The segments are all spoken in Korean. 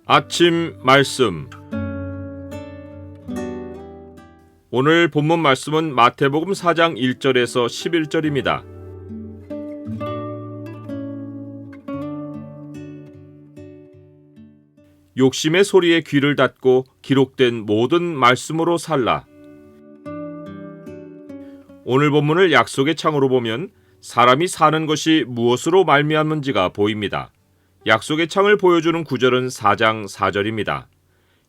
아침 말씀. 오늘 본문 말씀은 마태복음 4장 1절에서 11절입니다. 욕심의 소리에 귀를 닫고 기록된 모든 말씀으로 살라. 오늘 본문을 약속의 창으로 보면 사람이 사는 것이 무엇으로 말미암은지가 보입니다. 약속의 창을 보여주는 구절은 4장 4절입니다.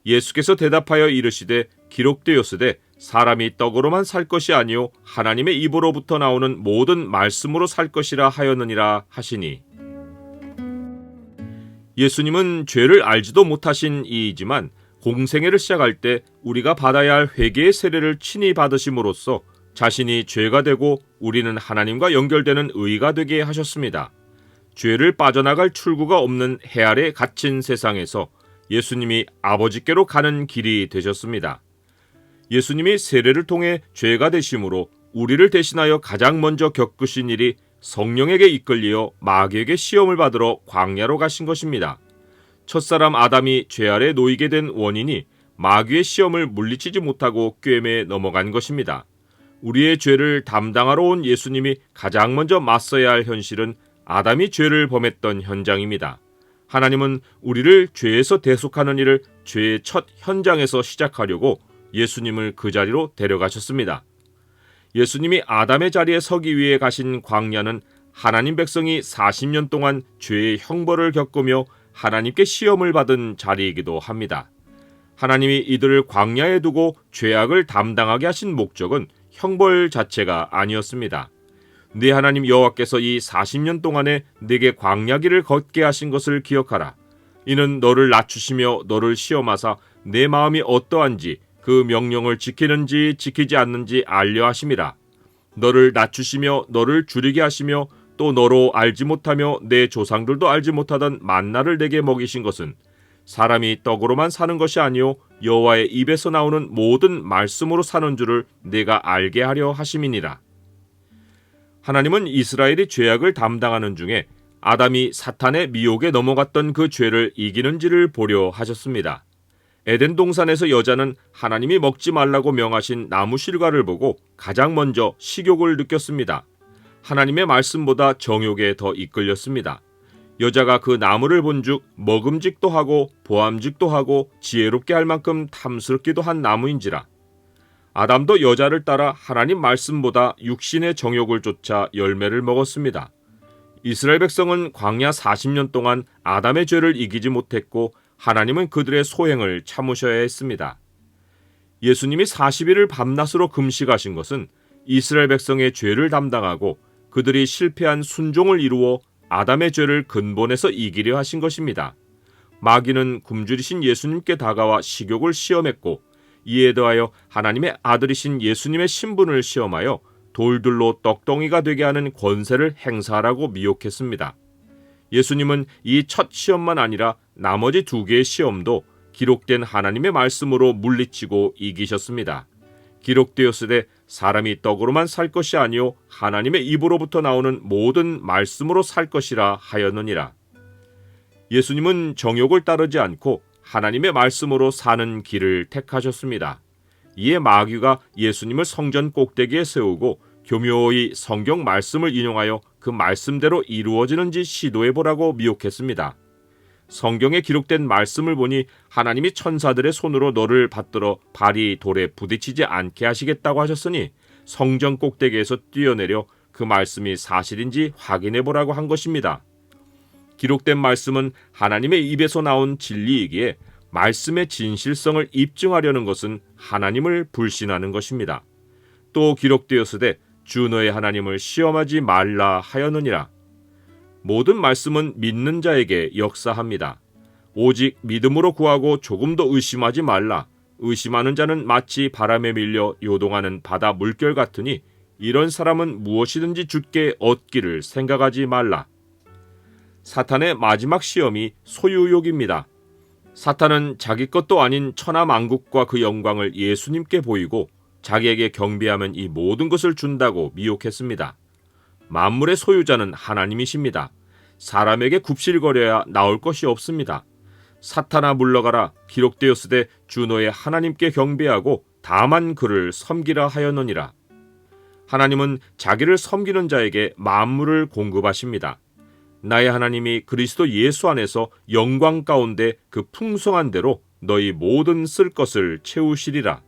예수께서 대답하여 이르시되 기록되었으되 사람이 떡으로만 살 것이 아니요 하나님의 입으로부터 나오는 모든 말씀으로 살 것이라 하였느니라 하시니, 예수님은 죄를 알지도 못하신 이이지만 공생애를 시작할 때 우리가 받아야 할 회개의 세례를 친히 받으심으로써 자신이 죄가 되고 우리는 하나님과 연결되는 의가 되게 하셨습니다. 죄를 빠져나갈 출구가 없는 해 아래 갇힌 세상에서 예수님이 아버지께로 가는 길이 되셨습니다. 예수님이 세례를 통해 죄가 되심으로 우리를 대신하여 가장 먼저 겪으신 일이 성령에게 이끌려 마귀에게 시험을 받으러 광야로 가신 것입니다. 첫사람 아담이 죄 아래 놓이게 된 원인이 마귀의 시험을 물리치지 못하고 꿰매 넘어간 것입니다. 우리의 죄를 담당하러 온 예수님이 가장 먼저 맞서야 할 현실은 아담이 죄를 범했던 현장입니다. 하나님은 우리를 죄에서 대속하는 일을 죄의 첫 현장에서 시작하려고 예수님을 그 자리로 데려가셨습니다. 예수님이 아담의 자리에 서기 위해 가신 광야는 하나님 백성이 40년 동안 죄의 형벌을 겪으며 하나님께 시험을 받은 자리이기도 합니다. 하나님이 이들을 광야에 두고 죄악을 담당하게 하신 목적은 형벌 자체가 아니었습니다. 네 하나님 여호와께서 이 40년 동안에 네게 광야길을 걷게 하신 것을 기억하라. 이는 너를 낮추시며 너를 시험하사 내 마음이 어떠한지 그 명령을 지키는지 지키지 않는지 알려 하심이라. 너를 낮추시며 너를 줄이게 하시며 또 너로 알지 못하며 내 조상들도 알지 못하던 만나를 내게 먹이신 것은 사람이 떡으로만 사는 것이 아니요 여호와의 입에서 나오는 모든 말씀으로 사는 줄을 내가 알게 하려 하심이니라. 하나님은 이스라엘이 죄악을 담당하는 중에 아담이 사탄의 미혹에 넘어갔던 그 죄를 이기는지를 보려 하셨습니다. 에덴 동산에서 여자는 하나님이 먹지 말라고 명하신 나무 실과를 보고 가장 먼저 식욕을 느꼈습니다. 하나님의 말씀보다 정욕에 더 이끌렸습니다. 여자가 그 나무를 본즉 먹음직도 하고 보암직도 하고 지혜롭게 할 만큼 탐스럽기도 한 나무인지라. 아담도 여자를 따라 하나님 말씀보다 육신의 정욕을 쫓아 열매를 먹었습니다. 이스라엘 백성은 광야 40년 동안 아담의 죄를 이기지 못했고 하나님은 그들의 소행을 참으셔야 했습니다. 예수님이 40일을 밤낮으로 금식하신 것은 이스라엘 백성의 죄를 담당하고 그들이 실패한 순종을 이루어 아담의 죄를 근본에서 이기려 하신 것입니다. 마귀는 굶주리신 예수님께 다가와 식욕을 시험했고 이에 더하여 하나님의 아들이신 예수님의 신분을 시험하여 돌들로 떡덩이가 되게 하는 권세를 행사하라고 미혹했습니다. 예수님은 이 첫 시험만 아니라 나머지 두 개의 시험도 기록된 하나님의 말씀으로 물리치고 이기셨습니다. 기록되었으되 사람이 떡으로만 살 것이 아니요 하나님의 입으로부터 나오는 모든 말씀으로 살 것이라 하였느니라. 예수님은 정욕을 따르지 않고 하나님의 말씀으로 사는 길을 택하셨습니다. 이에 마귀가 예수님을 성전 꼭대기에 세우고 교묘히 성경 말씀을 인용하여 그 말씀대로 이루어지는지 시도해보라고 미혹했습니다. 성경에 기록된 말씀을 보니 하나님이 천사들의 손으로 너를 받들어 발이 돌에 부딪히지 않게 하시겠다고 하셨으니 성전 꼭대기에서 뛰어내려 그 말씀이 사실인지 확인해보라고 한 것입니다. 기록된 말씀은 하나님의 입에서 나온 진리이기에 말씀의 진실성을 입증하려는 것은 하나님을 불신하는 것입니다. 또 기록되었으되 주 너의 하나님을 시험하지 말라 하였느니라. 모든 말씀은 믿는 자에게 역사합니다. 오직 믿음으로 구하고 조금도 의심하지 말라. 의심하는 자는 마치 바람에 밀려 요동하는 바다 물결 같으니 이런 사람은 무엇이든지 주께 얻기를 생각하지 말라. 사탄의 마지막 시험이 소유욕입니다. 사탄은 자기 것도 아닌 천하만국과 그 영광을 예수님께 보이고 자기에게 경배하면 이 모든 것을 준다고 미혹했습니다. 만물의 소유자는 하나님이십니다. 사람에게 굽실거려야 나올 것이 없습니다. 사탄아 물러가라 기록되었으되 주 너의 하나님께 경배하고 다만 그를 섬기라 하였느니라. 하나님은 자기를 섬기는 자에게 만물을 공급하십니다. 나의 하나님이 그리스도 예수 안에서 영광 가운데 그 풍성한 대로 너희 모든 쓸 것을 채우시리라.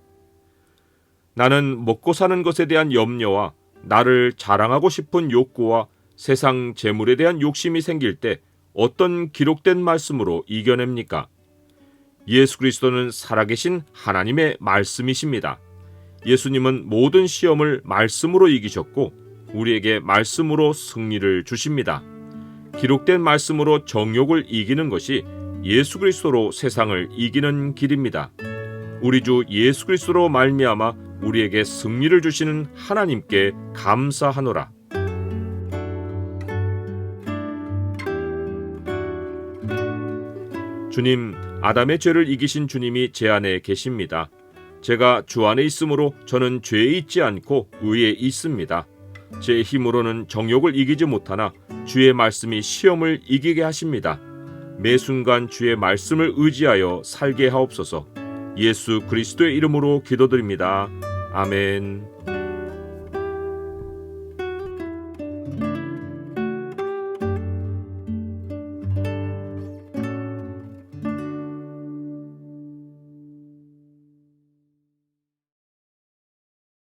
나는 먹고 사는 것에 대한 염려와 나를 자랑하고 싶은 욕구와 세상 재물에 대한 욕심이 생길 때 어떤 기록된 말씀으로 이겨냅니까? 예수 그리스도는 살아계신 하나님의 말씀이십니다. 예수님은 모든 시험을 말씀으로 이기셨고 우리에게 말씀으로 승리를 주십니다. 기록된 말씀으로 정욕을 이기는 것이 예수 그리스도로 세상을 이기는 길입니다. 우리 주 예수 그리스도로 말미암아 우리에게 승리를 주시는 하나님께 감사하노라. 주님, 아담의 죄를 이기신 주님이 제 안에 계십니다. 제가 주 안에 있으므로 저는 죄에 있지 않고 의에 있습니다. 제 힘으로는 정욕을 이기지 못하나 주의 말씀이 시험을 이기게 하십니다. 매 순간 주의 말씀을 의지하여 살게 하옵소서. 예수 그리스도의 이름으로 기도드립니다. 아멘.